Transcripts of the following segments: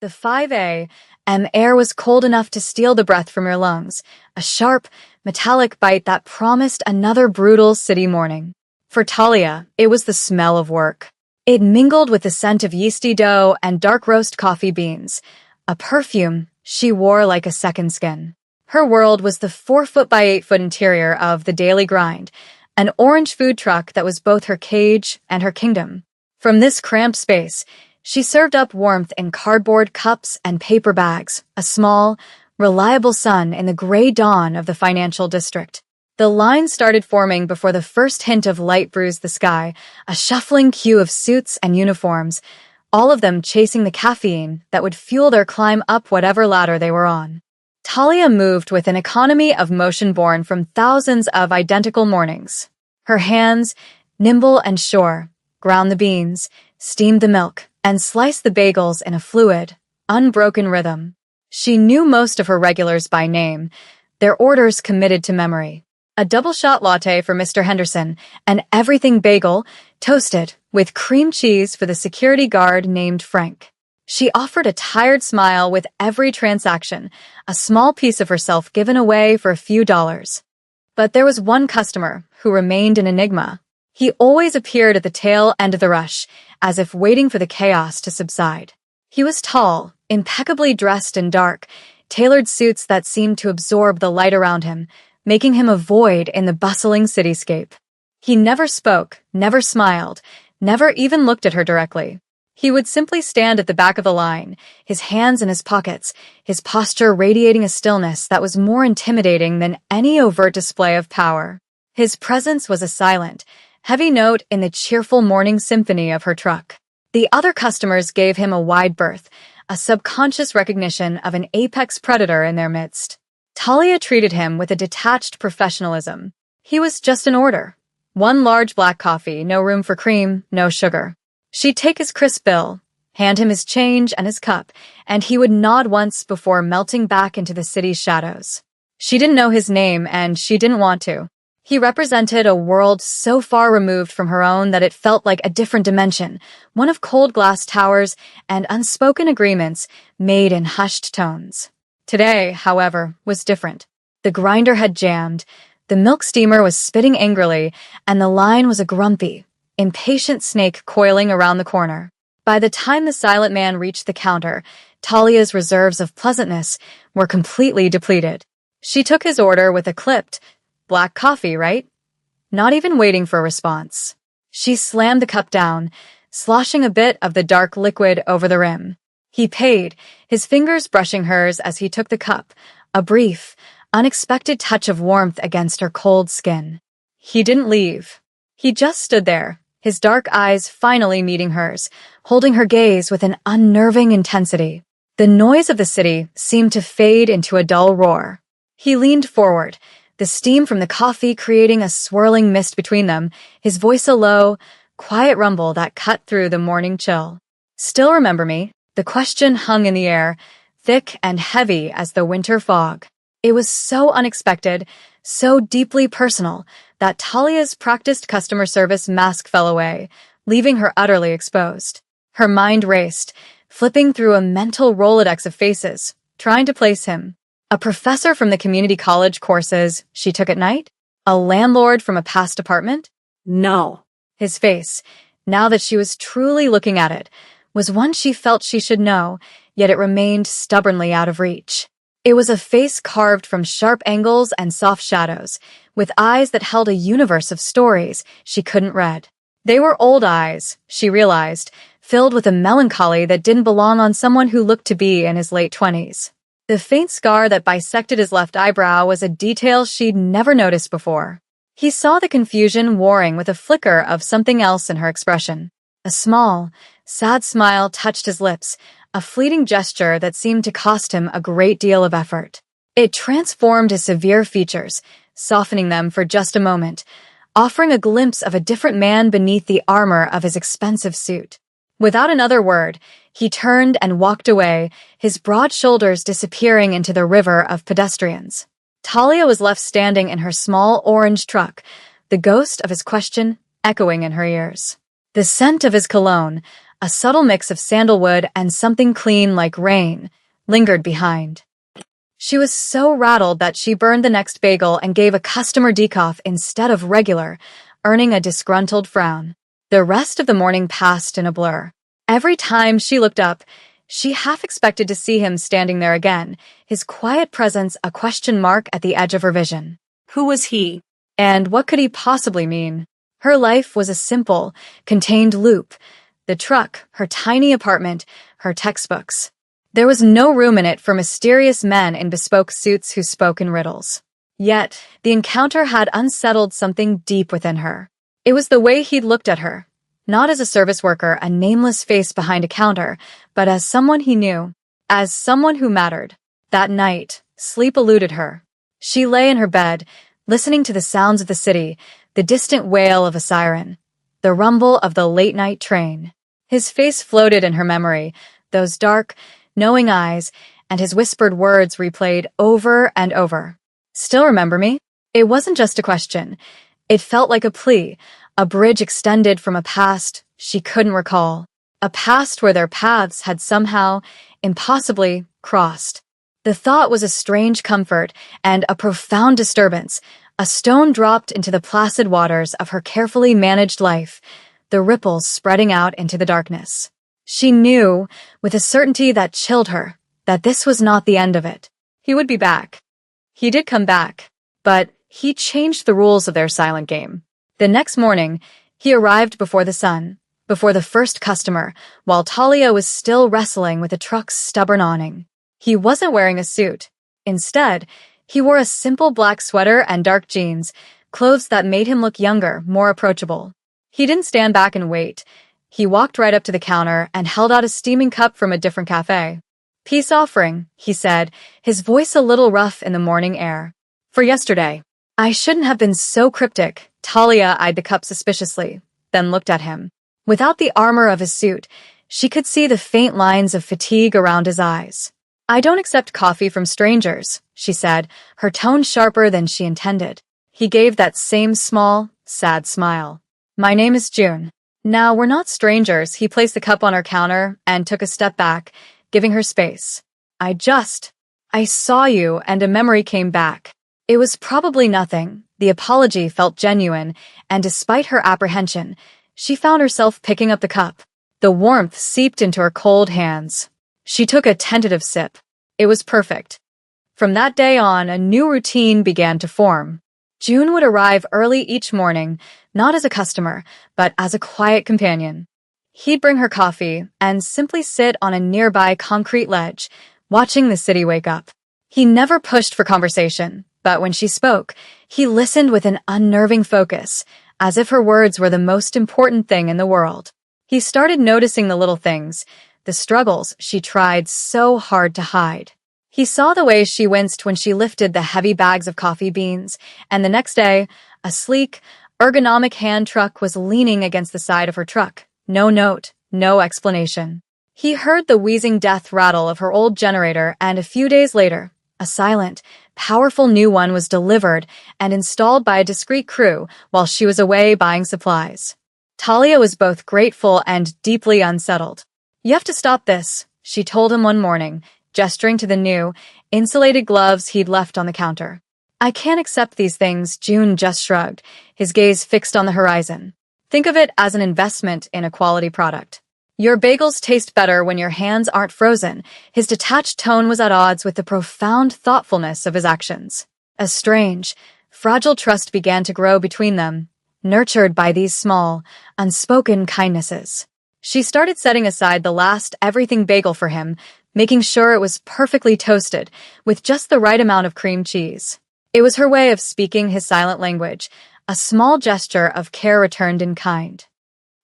The 5 a.m. air was cold enough to steal the breath from your lungs, a sharp, metallic bite that promised another brutal city morning. For Talia, it was the smell of work. It mingled with the scent of yeasty dough and dark roast coffee beans, a perfume she wore like a second skin. Her world was the 4 foot by 8 foot interior of the Daily Grind, an orange food truck that was both her cage and her kingdom. From this cramped space, she served up warmth in cardboard cups and paper bags, a small, reliable sun in the gray dawn of the financial district. The line started forming before the first hint of light bruised the sky, a shuffling queue of suits and uniforms, all of them chasing the caffeine that would fuel their climb up whatever ladder they were on. Talia moved with an economy of motion born from thousands of identical mornings. Her hands, nimble and sure, ground the beans, steamed the milk, and sliced the bagels in a fluid, unbroken rhythm. She knew most of her regulars by name, their orders committed to memory. A double-shot latte for Mr. Henderson, an everything bagel, toasted, with cream cheese for the security guard named Frank. She offered a tired smile with every transaction, a small piece of herself given away for a few dollars. But there was one customer who remained an enigma. He always appeared at the tail end of the rush, as if waiting for the chaos to subside. He was tall, impeccably dressed in dark, tailored suits that seemed to absorb the light around him, making him a void in the bustling cityscape. He never spoke, never smiled, never even looked at her directly. He would simply stand at the back of the line, his hands in his pockets, his posture radiating a stillness that was more intimidating than any overt display of power. His presence was a silent, heavy note in the cheerful morning symphony of her truck. The other customers gave him a wide berth, a subconscious recognition of an apex predator in their midst. Talia treated him with a detached professionalism. He was just an order. One large black coffee, no room for cream, no sugar. She'd take his crisp bill, hand him his change and his cup, and he would nod once before melting back into the city's shadows. She didn't know his name, and she didn't want to. He represented a world so far removed from her own that it felt like a different dimension, one of cold glass towers and unspoken agreements made in hushed tones. Today, however, was different. The grinder had jammed, the milk steamer was spitting angrily, and the line was a grumpy, impatient snake coiling around the corner. By the time the silent man reached the counter, Talia's reserves of pleasantness were completely depleted. She took his order with a clipped, "Black coffee, right?" Not even waiting for a response. She slammed the cup down, sloshing a bit of the dark liquid over the rim. He paid, his fingers brushing hers as he took the cup, a brief, unexpected touch of warmth against her cold skin. He didn't leave. He just stood there, his dark eyes finally meeting hers, holding her gaze with an unnerving intensity. The noise of the city seemed to fade into a dull roar. He leaned forward, the steam from the coffee creating a swirling mist between them, his voice a low, quiet rumble that cut through the morning chill. "Still remember me?" The question hung in the air, thick and heavy as the winter fog. It was so unexpected, so deeply personal, that Talia's practiced customer service mask fell away, leaving her utterly exposed. Her mind raced, flipping through a mental Rolodex of faces, trying to place him. A professor from the community college courses she took at night? A landlord from a past apartment? No. His face, now that she was truly looking at it, was one she felt she should know, yet it remained stubbornly out of reach. It was a face carved from sharp angles and soft shadows, with eyes that held a universe of stories she couldn't read. They were old eyes, she realized, filled with a melancholy that didn't belong on someone who looked to be in his late 20s. The faint scar that bisected his left eyebrow was a detail she'd never noticed before. He saw the confusion warring with a flicker of something else in her expression. A small, sad smile touched his lips, a fleeting gesture that seemed to cost him a great deal of effort. It transformed his severe features, softening them for just a moment, offering a glimpse of a different man beneath the armor of his expensive suit. Without another word, he turned and walked away, his broad shoulders disappearing into the river of pedestrians. Talia was left standing in her small orange truck, the ghost of his question echoing in her ears. The scent of his cologne, A subtle mix of sandalwood and something clean like rain lingered behind. She was so rattled that she burned the next bagel and gave a customer decaf instead of regular, earning a disgruntled frown. The rest of the morning passed in a blur. Every time she looked up, she half expected to see him standing there again, his quiet presence a question mark at the edge of her vision. Who was he? And what could he possibly mean? Her life was a simple, contained loop. The truck, her tiny apartment, her textbooks. There was no room in it for mysterious men in bespoke suits who spoke in riddles. Yet, the encounter had unsettled something deep within her. It was the way he'd looked at her. Not as a service worker, a nameless face behind a counter, but as someone he knew, as someone who mattered. That night, sleep eluded her. She lay in her bed, listening to the sounds of the city, the distant wail of a siren, the rumble of the late-night train. His face floated in her memory, those dark, knowing eyes, and his whispered words replayed over and over. Still remember me? It wasn't just a question. It felt like a plea, a bridge extended from a past she couldn't recall. A past where their paths had somehow, impossibly, crossed. The thought was a strange comfort and a profound disturbance, a stone dropped into the placid waters of her carefully managed life, the ripples spreading out into the darkness. She knew, with a certainty that chilled her, that this was not the end of it. He would be back. He did come back, but he changed the rules of their silent game. The next morning, he arrived before the sun, before the first customer, while Talia was still wrestling with the truck's stubborn awning. He wasn't wearing a suit. Instead, he wore a simple black sweater and dark jeans, clothes that made him look younger, more approachable. He didn't stand back and wait. He walked right up to the counter and held out a steaming cup from a different cafe. "Peace offering," he said, his voice a little rough in the morning air. "For yesterday." I shouldn't have been so cryptic. Talia eyed the cup suspiciously, then looked at him. Without the armor of his suit, she could see the faint lines of fatigue around his eyes. "I don't accept coffee from strangers," she said, her tone sharper than she intended. He gave that same small, sad smile. "My name is June." "Now, we're not strangers." He placed the cup on her counter and took a step back, giving her space. I saw you," and a memory came back. It was probably nothing. The apology felt genuine, and despite her apprehension, she found herself picking up the cup. The warmth seeped into her cold hands. She took a tentative sip. It was perfect. From that day on, a new routine began to form. June would arrive early each morning, not as a customer, but as a quiet companion. He'd bring her coffee and simply sit on a nearby concrete ledge, watching the city wake up. He never pushed for conversation, but when she spoke, he listened with an unnerving focus, as if her words were the most important thing in the world. He started noticing the little things, the struggles she tried so hard to hide. He saw the way she winced when she lifted the heavy bags of coffee beans, and the next day, a sleek, ergonomic hand truck was leaning against the side of her truck. No note, no explanation. He heard the wheezing death rattle of her old generator, and a few days later, a silent, powerful new one was delivered and installed by a discreet crew while she was away buying supplies. Talia was both grateful and deeply unsettled. "You have to stop this," she told him one morning, gesturing to the new, insulated gloves he'd left on the counter. "I can't accept these things," June just shrugged, his gaze fixed on the horizon. "Think of it as an investment in a quality product. Your bagels taste better when your hands aren't frozen." His detached tone was at odds with the profound thoughtfulness of his actions. A strange, fragile trust began to grow between them, nurtured by these small, unspoken kindnesses. She started setting aside the last everything bagel for him, making sure it was perfectly toasted, with just the right amount of cream cheese. It was her way of speaking his silent language, a small gesture of care returned in kind.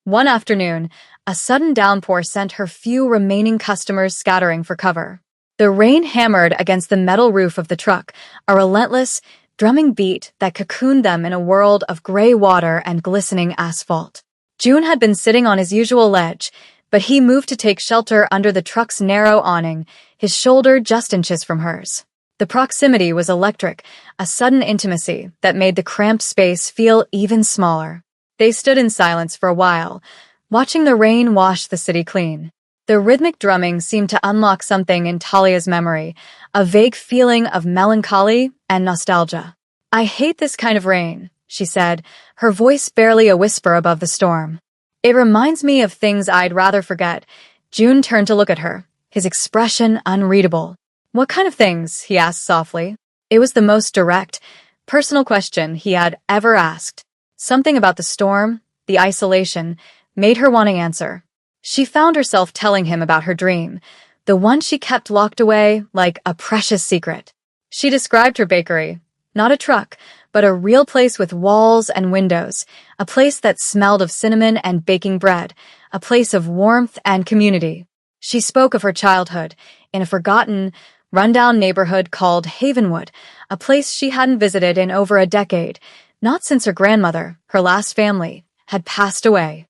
One afternoon, a sudden downpour sent her few remaining customers scattering for cover. The rain hammered against the metal roof of the truck, a relentless, drumming beat that cocooned them in a world of gray water and glistening asphalt. June had been sitting on his usual ledge, but he moved to take shelter under the truck's narrow awning, his shoulder just inches from hers. The proximity was electric, a sudden intimacy that made the cramped space feel even smaller. They stood in silence for a while, watching the rain wash the city clean. The rhythmic drumming seemed to unlock something in Talia's memory, a vague feeling of melancholy and nostalgia. "I hate this kind of rain," she said, her voice barely a whisper above the storm. "It reminds me of things I'd rather forget." June turned to look at her, his expression unreadable. "What kind of things?" he asked softly. It was the most direct, personal question he had ever asked. Something about the storm, the isolation, made her want to answer. She found herself telling him about her dream, the one she kept locked away like a precious secret. She described her bakery, not a truck, but a real place with walls and windows, a place that smelled of cinnamon and baking bread, a place of warmth and community. She spoke of her childhood in a forgotten, rundown neighborhood called Havenwood, a place she hadn't visited in over a decade, not since her grandmother, her last family, had passed away.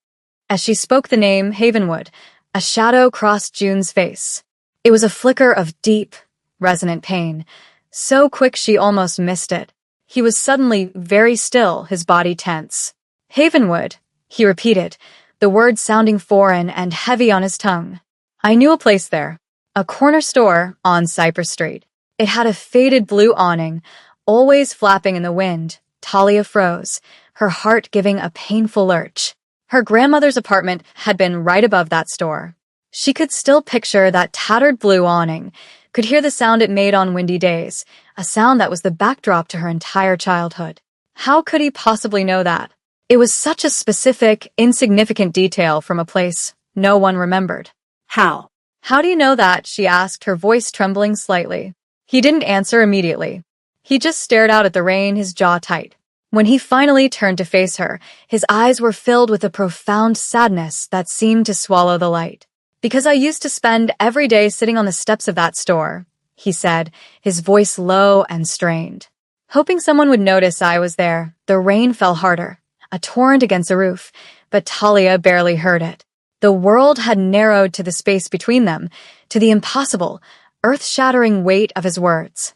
As she spoke the name Havenwood, a shadow crossed June's face. It was a flicker of deep, resonant pain, so quick she almost missed it. He was suddenly very still, his body tense. "Havenwood," he repeated, the word sounding foreign and heavy on his tongue. "I knew a place there, a corner store on Cypress Street. It had a faded blue awning, always flapping in the wind." Talia froze, her heart giving a painful lurch. Her grandmother's apartment had been right above that store. She could still picture that tattered blue awning, could hear the sound it made on windy days, a sound that was the backdrop to her entire childhood. How could he possibly know that? It was such a specific, insignificant detail from a place no one remembered. How? "How do you know that?" she asked, her voice trembling slightly. He didn't answer immediately. He just stared out at the rain, his jaw tight. When he finally turned to face her, his eyes were filled with a profound sadness that seemed to swallow the light. "Because I used to spend every day sitting on the steps of that store," he said, his voice low and strained. "Hoping someone would notice I was there." The rain fell harder, a torrent against the roof, but Talia barely heard it. The world had narrowed to the space between them, to the impossible, earth-shattering weight of his words.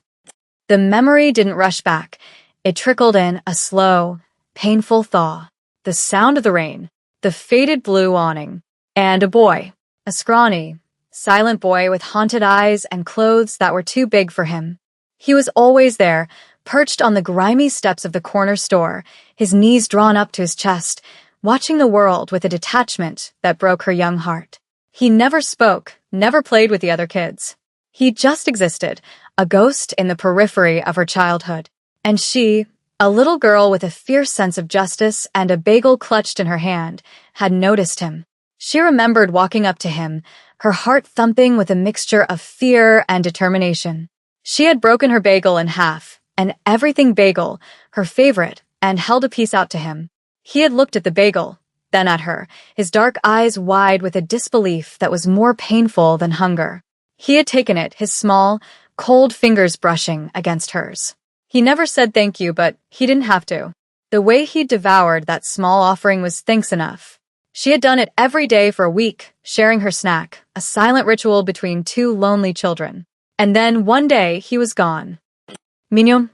The memory didn't rush back. It trickled in, a slow, painful thaw. The sound of the rain, the faded blue awning, and a boy, a scrawny, silent boy with haunted eyes and clothes that were too big for him. He was always there, perched on the grimy steps of the corner store, his knees drawn up to his chest, watching the world with a detachment that broke her young heart. He never spoke, never played with the other kids. He just existed, a ghost in the periphery of her childhood. And she, a little girl with a fierce sense of justice and a bagel clutched in her hand, had noticed him. She remembered walking up to him, her heart thumping with a mixture of fear and determination. She had broken her bagel in half, an everything bagel, her favorite, and held a piece out to him. He had looked at the bagel, then at her, his dark eyes wide with a disbelief that was more painful than hunger. He had taken it, his small, cold fingers brushing against hers. He never said thank you, but he didn't have to. The way he devoured that small offering was thanks enough. She had done it every day for a week, sharing her snack, a silent ritual between two lonely children. And then one day he was gone. "Mignon."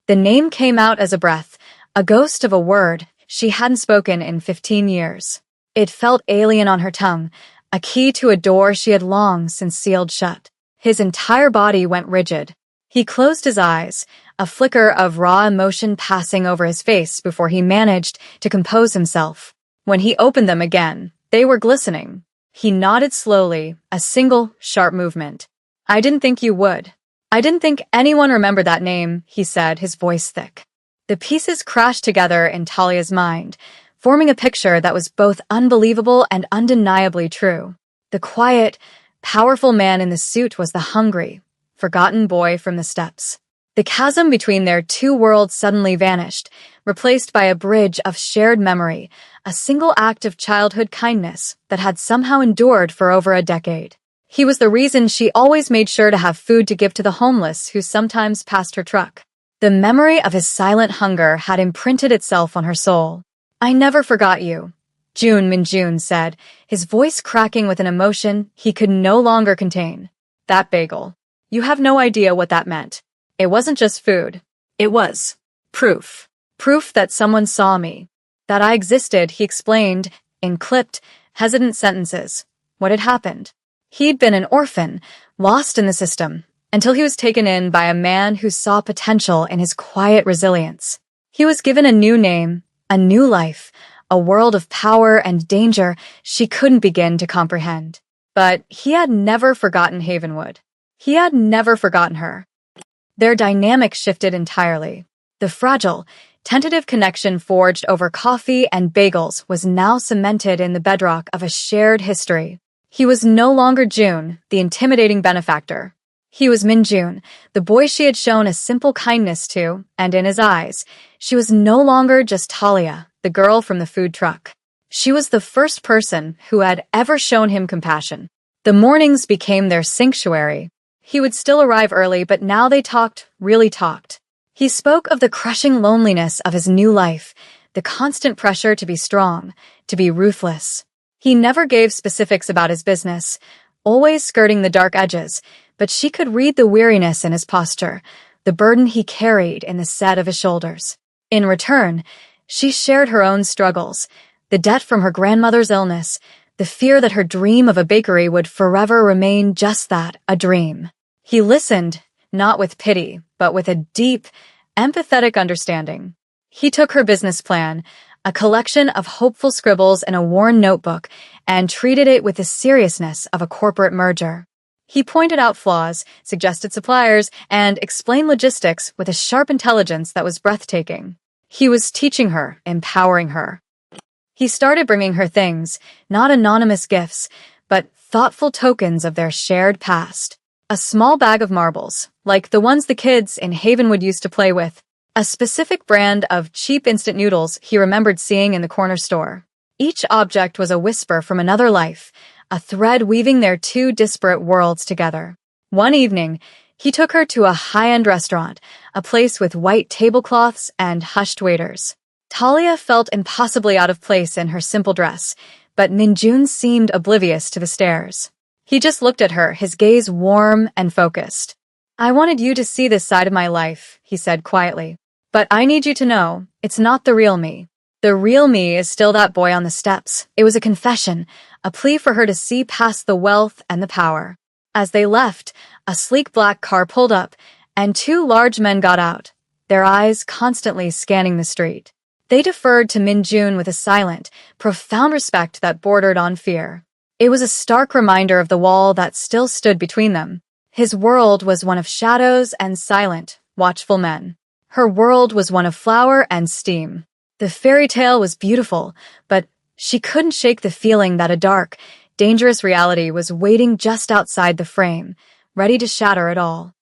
The name came out as a breath, a ghost of a word she hadn't spoken in 15 years. It felt alien on her tongue, a key to a door she had long since sealed shut. His entire body went rigid. He closed his eyes, a flicker of raw emotion passing over his face before he managed to compose himself. When he opened them again, they were glistening. He nodded slowly, a single, sharp movement. "I didn't think you would. I didn't think anyone remembered that name," he said, his voice thick. The pieces crashed together in Talia's mind, forming a picture that was both unbelievable and undeniably true. The quiet, powerful man in the suit was the hungry, forgotten boy from the steps. The chasm between their two worlds suddenly vanished, replaced by a bridge of shared memory, a single act of childhood kindness that had somehow endured for over a decade. He was the reason she always made sure to have food to give to the homeless who sometimes passed her truck. The memory of his silent hunger had imprinted itself on her soul. "I never forgot you," June Min-jun said, his voice cracking with an emotion he could no longer contain. "That bagel. You have no idea what that meant. It wasn't just food. It was proof. Proof that someone saw me. That I existed," he explained, in clipped, hesitant sentences, what had happened. He'd been an orphan, lost in the system, until he was taken in by a man who saw potential in his quiet resilience. He was given a new name, a new life, a world of power and danger she couldn't begin to comprehend. But he had never forgotten Havenwood. He had never forgotten her. Their dynamic shifted entirely. The fragile, tentative connection forged over coffee and bagels was now cemented in the bedrock of a shared history. He was no longer June, the intimidating benefactor. He was Min-June, the boy she had shown a simple kindness to, and in his eyes, she was no longer just Talia, the girl from the food truck. She was the first person who had ever shown him compassion. The mornings became their sanctuary. He would still arrive early, but now they talked, really talked. He spoke of the crushing loneliness of his new life, the constant pressure to be strong, to be ruthless. He never gave specifics about his business, always skirting the dark edges, but she could read the weariness in his posture, the burden he carried in the set of his shoulders. In return, she shared her own struggles, the debt from her grandmother's illness, the fear that her dream of a bakery would forever remain just that, a dream. He listened, not with pity, but with a deep, empathetic understanding. He took her business plan, a collection of hopeful scribbles in a worn notebook, and treated it with the seriousness of a corporate merger. He pointed out flaws, suggested suppliers, and explained logistics with a sharp intelligence that was breathtaking. He was teaching her, empowering her. He started bringing her things, not anonymous gifts, but thoughtful tokens of their shared past. A small bag of marbles, like the ones the kids in Havenwood used to play with. A specific brand of cheap instant noodles he remembered seeing in the corner store. Each object was a whisper from another life, a thread weaving their two disparate worlds together. One evening, he took her to a high-end restaurant, a place with white tablecloths and hushed waiters. Talia felt impossibly out of place in her simple dress, but Min-June seemed oblivious to the stares. He just looked at her, his gaze warm and focused. "I wanted you to see this side of my life," he said quietly. "But I need you to know, it's not the real me. The real me is still that boy on the steps." It was a confession, a plea for her to see past the wealth and the power. As they left, a sleek black car pulled up, and two large men got out, their eyes constantly scanning the street. They deferred to Min-June with a silent, profound respect that bordered on fear. It was a stark reminder of the wall that still stood between them. His world was one of shadows and silent, watchful men. Her world was one of flour and steam. The fairy tale was beautiful, but she couldn't shake the feeling that a dark, dangerous reality was waiting just outside the frame, ready to shatter it all.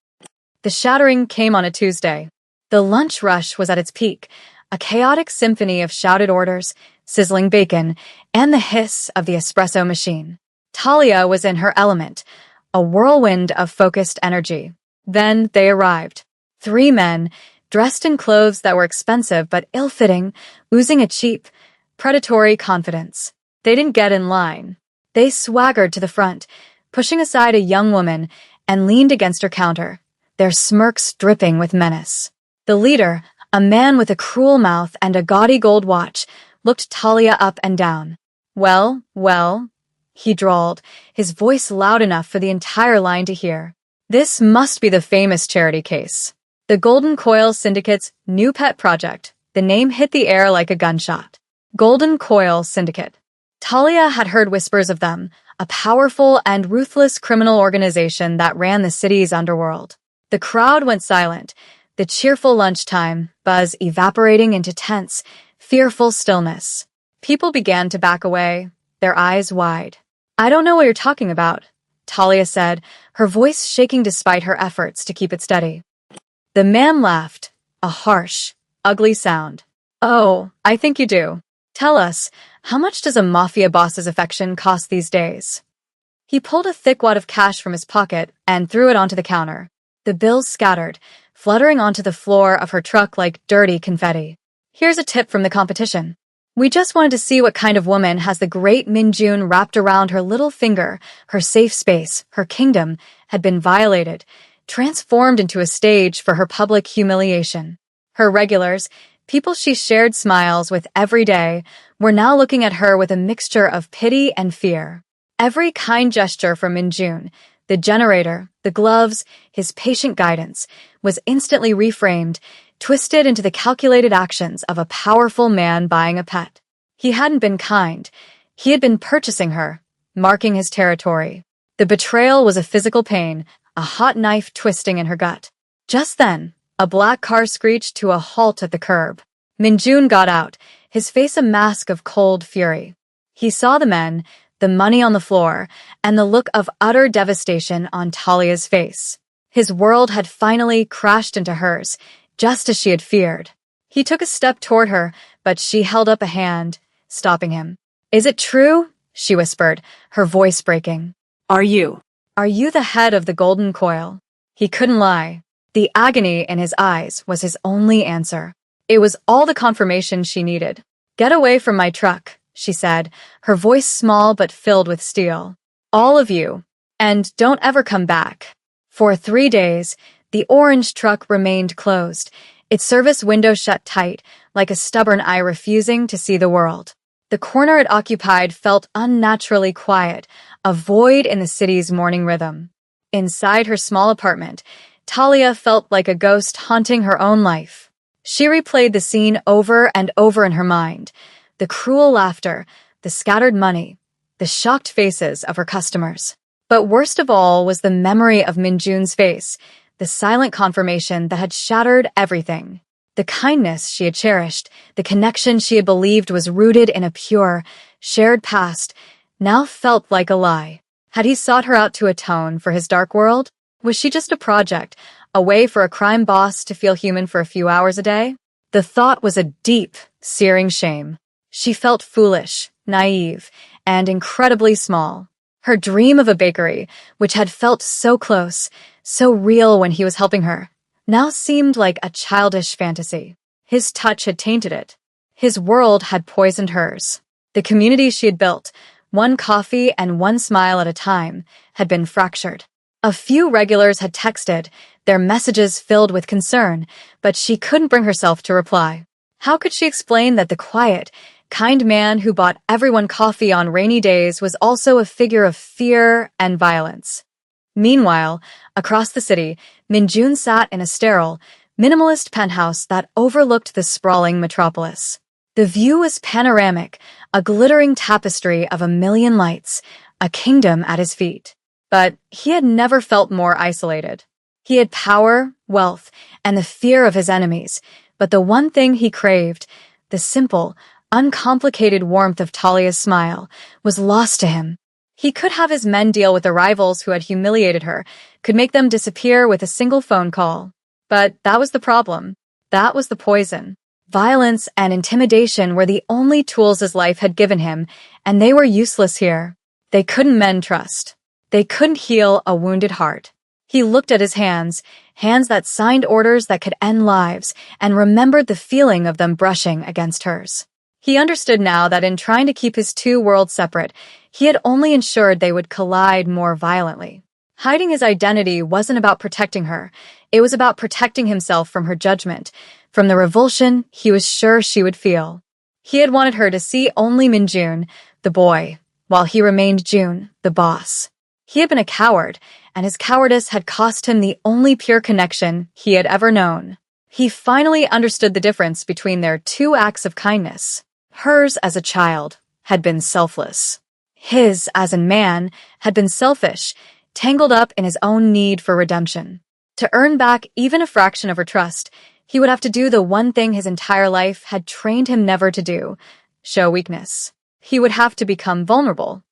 The shattering came on a Tuesday. The lunch rush was at its peak, a chaotic symphony of shouted orders, sizzling bacon, and the hiss of the espresso machine. Talia was in her element, a whirlwind of focused energy. Then they arrived. 3 men, dressed in clothes that were expensive but ill-fitting, oozing a cheap, predatory confidence. They didn't get in line. They swaggered to the front, pushing aside a young woman, and leaned against her counter, their smirks dripping with menace. The leader, a man with a cruel mouth and a gaudy gold watch, looked Talia up and down. Well, he drawled, his voice loud enough for the entire line to hear. This must be the famous charity case. The Golden Coil Syndicate's new pet project. The name hit the air like a gunshot. Golden Coil Syndicate. Talia had heard whispers of them, a powerful and ruthless criminal organization that ran the city's underworld. The crowd went silent, the cheerful lunchtime buzz evaporating into tense, fearful stillness. People began to back away, their eyes wide. "I don't know what you're talking about," Talia said, her voice shaking despite her efforts to keep it steady. The man laughed, a harsh, ugly sound. "Oh, I think you do. Tell us, how much does a Mafia boss's affection cost these days?" He pulled a thick wad of cash from his pocket and threw it onto the counter. The bills scattered, fluttering onto the floor of her truck like dirty confetti. "Here's a tip from the competition. We just wanted to see what kind of woman has the great Min-June wrapped around her little finger. Her safe space, her kingdom, had been violated, transformed into a stage for her public humiliation. Her regulars, People she shared smiles with every day were now looking at her with a mixture of pity and fear. Every kind gesture from Minjun, the generator, the gloves, his patient guidance, was instantly reframed, twisted into the calculated actions of a powerful man buying a pet. He hadn't been kind. He had been purchasing her, marking his territory. The betrayal was a physical pain, a hot knife twisting in her gut. Just then, a black car screeched to a halt at the curb. Minjun got out, his face a mask of cold fury. He saw the men, the money on the floor, and the look of utter devastation on Talia's face. His world had finally crashed into hers, just as she had feared. He took a step toward her, but she held up a hand, stopping him. "Is it true?" she whispered, her voice breaking. Are you the head of the golden coil?" He couldn't lie. The agony in his eyes was his only answer. It was all the confirmation she needed. "Get away from my truck," she said, her voice small but filled with steel. "All of you. And don't ever come back." For 3 days, the orange truck remained closed, its service window shut tight, like a stubborn eye refusing to see the world. The corner it occupied felt unnaturally quiet, a void in the city's morning rhythm. Inside her small apartment, Talia felt like a ghost haunting her own life. She replayed the scene over and over in her mind. The cruel laughter, the scattered money, the shocked faces of her customers. But worst of all was the memory of Minjun's face, the silent confirmation that had shattered everything. The kindness she had cherished, the connection she had believed was rooted in a pure, shared past, now felt like a lie. Had he sought her out to atone for his dark world? Was she just a project, a way for a crime boss to feel human for a few hours a day? The thought was a deep, searing shame. She felt foolish, naive, and incredibly small. Her dream of a bakery, which had felt so close, so real when he was helping her, now seemed like a childish fantasy. His touch had tainted it. His world had poisoned hers. The community she had built, one coffee and one smile at a time, had been fractured. A few regulars had texted, their messages filled with concern, but she couldn't bring herself to reply. How could she explain that the quiet, kind man who bought everyone coffee on rainy days was also a figure of fear and violence? Meanwhile, across the city, Minjun sat in a sterile, minimalist penthouse that overlooked the sprawling metropolis. The view was panoramic, a glittering tapestry of a million lights, a kingdom at his feet. But he had never felt more isolated. He had power, wealth, and the fear of his enemies, but the one thing he craved, the simple, uncomplicated warmth of Talia's smile, was lost to him. He could have his men deal with the rivals who had humiliated her, could make them disappear with a single phone call. But that was the problem. That was the poison. Violence and intimidation were the only tools his life had given him, and they were useless here. They couldn't mend trust. They couldn't heal a wounded heart. He looked at his hands that signed orders that could end lives, and remembered the feeling of them brushing against hers. He understood now that in trying to keep his two worlds separate, he had only ensured they would collide more violently. Hiding his identity wasn't about protecting her. It was about protecting himself from her judgment, from the revulsion he was sure she would feel. He had wanted her to see only Minjun, the boy, while he remained June, the boss. He had been a coward, and his cowardice had cost him the only pure connection he had ever known. He finally understood the difference between their two acts of kindness. Hers as a child had been selfless. His, as a man, had been selfish, tangled up in his own need for redemption. To earn back even a fraction of her trust, he would have to do the one thing his entire life had trained him never to do, show weakness. He would have to become vulnerable.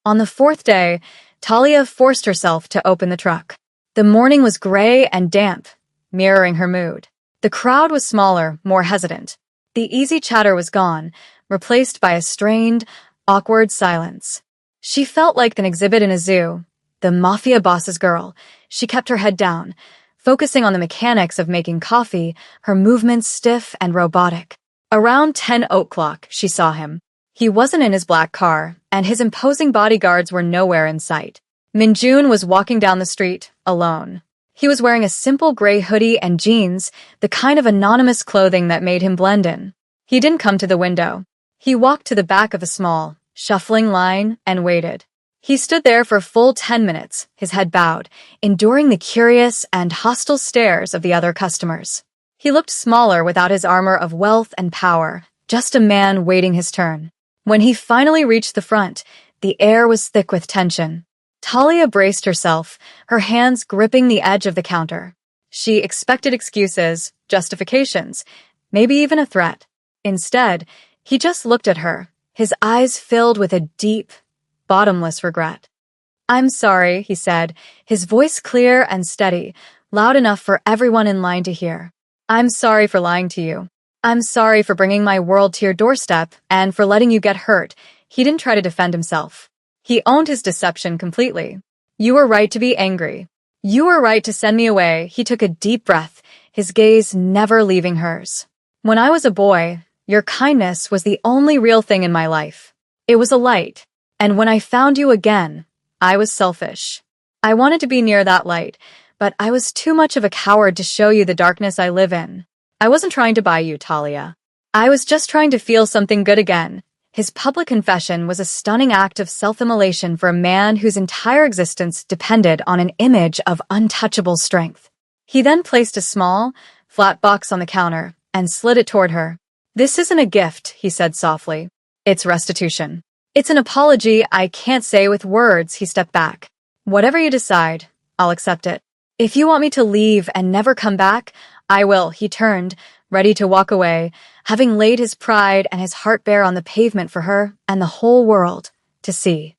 On the 4th day, Talia forced herself to open the truck. The morning was gray and damp, mirroring her mood. The crowd was smaller, more hesitant. The easy chatter was gone, replaced by a strained, awkward silence. She felt like an exhibit in a zoo, the Mafia boss's girl. She kept her head down, focusing on the mechanics of making coffee, her movements stiff and robotic. Around 10 o'clock, she saw him. He wasn't in his black car, and his imposing bodyguards were nowhere in sight. Minjun was walking down the street, alone. He was wearing a simple gray hoodie and jeans, the kind of anonymous clothing that made him blend in. He didn't come to the window. He walked to the back of a small, shuffling line and waited. He stood there for a full 10 minutes, his head bowed, enduring the curious and hostile stares of the other customers. He looked smaller without his armor of wealth and power, just a man waiting his turn. When he finally reached the front, the air was thick with tension. Talia braced herself, her hands gripping the edge of the counter. She expected excuses, justifications, maybe even a threat. Instead, he just looked at her, his eyes filled with a deep, bottomless regret. "I'm sorry," he said, his voice clear and steady, loud enough for everyone in line to hear. "I'm sorry for lying to you. I'm sorry for bringing my world to your doorstep and for letting you get hurt." He didn't try to defend himself. He owned his deception completely. "You were right to be angry. You were right to send me away." He took a deep breath, his gaze never leaving hers. "When I was a boy, your kindness was the only real thing in my life. It was a light. And when I found you again, I was selfish. I wanted to be near that light, but I was too much of a coward to show you the darkness I live in. I wasn't trying to buy you, Talia. I was just trying to feel something good again." His public confession was a stunning act of self-immolation for a man whose entire existence depended on an image of untouchable strength. He then placed a small, flat box on the counter and slid it toward her. "This isn't a gift," he said softly. "It's restitution. It's an apology I can't say with words." He stepped back. "Whatever you decide, I'll accept it. If you want me to leave and never come back, I will." He turned, ready to walk away, having laid his pride and his heart bare on the pavement for her and the whole world to see.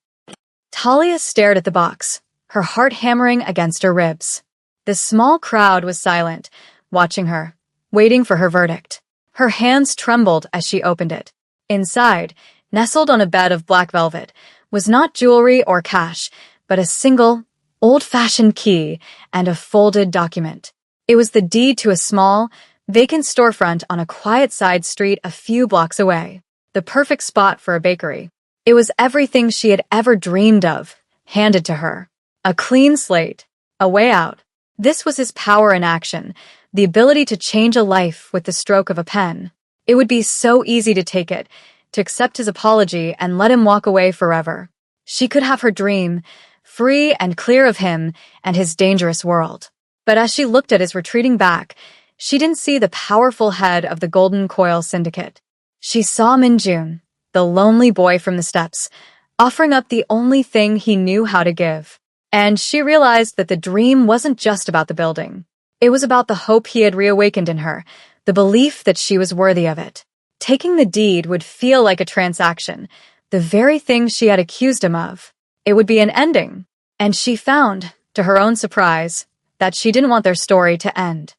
Talia stared at the box, her heart hammering against her ribs. The small crowd was silent, watching her, waiting for her verdict. Her hands trembled as she opened it. Inside, nestled on a bed of black velvet, was not jewelry or cash, but a single, old-fashioned key and a folded document. It was the deed to a small, vacant storefront on a quiet side street a few blocks away. The perfect spot for a bakery. It was everything she had ever dreamed of, handed to her. A clean slate, a way out. This was his power in action, the ability to change a life with the stroke of a pen. It would be so easy to take it, to accept his apology and let him walk away forever. She could have her dream, free and clear of him and his dangerous world. But as she looked at his retreating back, she didn't see the powerful head of the Golden Coil Syndicate. She saw Minjun, the lonely boy from the steppes, offering up the only thing he knew how to give. And she realized that the dream wasn't just about the building. It was about the hope he had reawakened in her, the belief that she was worthy of it. Taking the deed would feel like a transaction, the very thing she had accused him of. It would be an ending. And she found, to her own surprise, that she didn't want their story to end.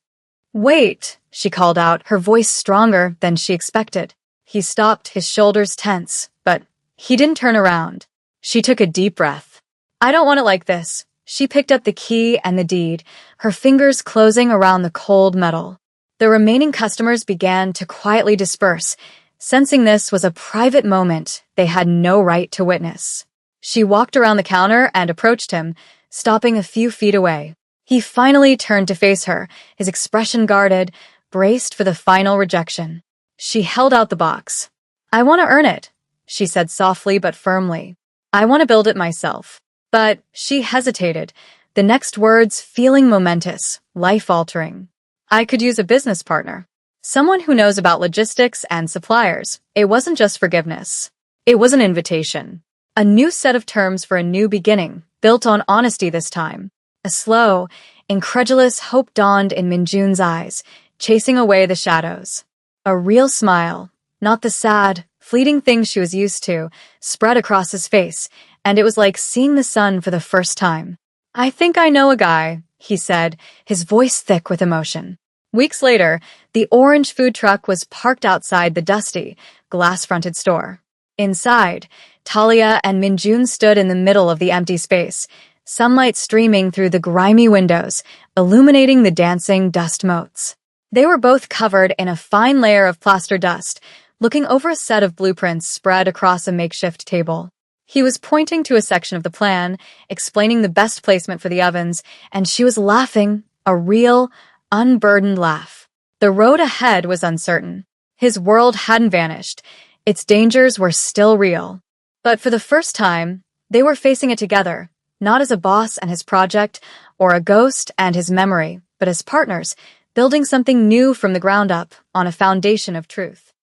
"Wait," she called out, her voice stronger than she expected. He stopped, his shoulders tense, but he didn't turn around. She took a deep breath. "I don't want it like this." She picked up the key and the deed, her fingers closing around the cold metal. The remaining customers began to quietly disperse, sensing this was a private moment they had no right to witness. She walked around the counter and approached him, stopping a few feet away. He finally turned to face her, his expression guarded, braced for the final rejection. She held out the box. "I want to earn it," she said softly but firmly. "I want to build it myself." But she hesitated, the next words feeling momentous, life-altering. "I could use a business partner. Someone who knows about logistics and suppliers." It wasn't just forgiveness. It was an invitation. A new set of terms for a new beginning, built on honesty this time. A slow, incredulous hope dawned in Minjun's eyes, chasing away the shadows. A real smile, not the sad, fleeting thing she was used to, spread across his face, and it was like seeing the sun for the first time. "I think I know a guy," he said, his voice thick with emotion. Weeks later, the orange food truck was parked outside the dusty, glass-fronted store. Inside, Talia and Minjun stood in the middle of the empty space, sunlight streaming through the grimy windows, illuminating the dancing dust motes. They were both covered in a fine layer of plaster dust, looking over a set of blueprints spread across a makeshift table. He was pointing to a section of the plan, explaining the best placement for the ovens, and she was laughing, a real, unburdened laugh. The road ahead was uncertain. His world hadn't vanished. Its dangers were still real. But for the first time, they were facing it together, not as a boss and his project, or a ghost and his memory, but as partners, building something new from the ground up on a foundation of truth.